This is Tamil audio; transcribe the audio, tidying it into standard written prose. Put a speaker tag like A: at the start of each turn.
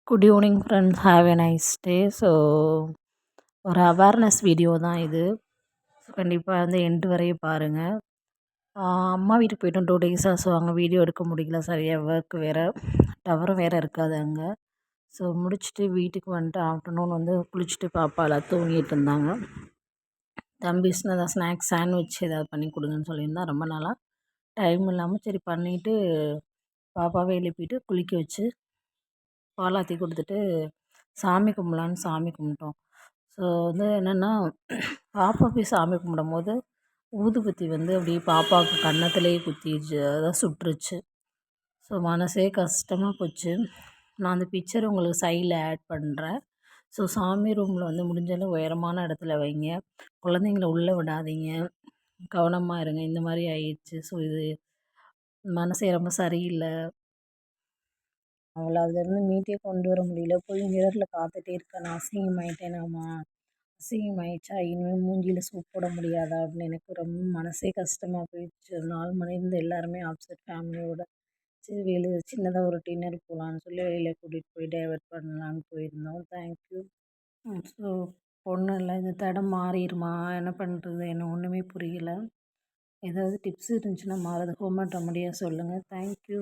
A: Good evening friends, have a nice day. So ஒரு அவேர்னஸ் வீடியோ தான் இது. ஸோ கண்டிப்பாக வந்து எண்டு வரையும் பாருங்கள். அம்மா வீட்டுக்கு போய்ட்டோம் 2 டேஸாக. ஸோ அங்கே வீடியோ எடுக்க முடியல, சரியாக ஒர்க் வேறு, டவரும் வேறு இருக்காது அங்கே. ஸோ முடிச்சுட்டு வீட்டுக்கு வந்துட்டு ஆஃப்டர்நூன் வந்து குளிச்சுட்டு பாப்பா எல்லாம் தூங்கிட்டு இருந்தாங்க. தம்பி சின்னதாக ஸ்நாக்ஸ் சாண்ட்விச் ஏதாவது பண்ணி கொடுங்கன்னு சொல்லியிருந்தா. ரொம்ப நாளாக டைம் இல்லாமல் சரி பண்ணிவிட்டு பாப்பாவை எழுப்பிட்டு குளிக்க வச்சு பாலாத்தி கொடுத்துட்டு சாமி கும்பிட்லான்னு சாமி கும்பிட்டோம். ஸோ வந்து என்னென்னா, பாப்பா போய் சாமி கும்பிடும்போது ஊதுபத்தி வந்து அப்படியே பாப்பாவுக்கு கன்னத்துலேயே குத்திடுச்சு, அதான் சுட்டுருச்சு. ஸோ மனசே கஷ்டமாக போச்சு. நான் அந்த பிக்சர் உங்களுக்கு சைடில் ஆட் பண்ணுறேன். ஸோ சாமி ரூமில் வந்து முடிஞ்சளவு உயரமான இடத்துல வைங்க, குழந்தைங்கள உள்ளே விடாதீங்க, கவனமாக இருங்க. இந்த மாதிரி ஆயிடுச்சு. ஸோ இது மனசே ரொம்ப சரியில்லை. அவளை அதுலேருந்து மீட்டே கொண்டு வர முடியல. போய் மிரரில் பார்த்துட்டே இருக்கேன், நான் அசிங்கமாயிட்டேனாம்மா, அசிங்கமாயிடுச்சா, இனிமேல் மூஞ்சியில் சோப் போட முடியாதா அப்படின்னு எனக்கு ரொம்ப மனசே கஷ்டமாக போயிடுச்சு. 4 மணிலேருந்து எல்லாருமே ஆப்செட் ஃபேமிலியோட. சரி சின்னதாக ஒரு டின்னர் போகலான்னு சொல்லி வெளியில் கூட்டிகிட்டு போய் டைவர்ட் பண்ணலான்னு போயிருந்தோம். தேங்க்யூ. ஸோ பொண்ணு இல்லை, இந்த தடம் மாறிடுமா, என்ன பண்ணுறது, என்ன ஒன்றுமே புரியலை. ஏதாவது டிப்ஸ் இருந்துச்சுன்னா மாறது ஹோம்மேட் ரெமடியாக சொல்லுங்கள். தேங்க்யூ.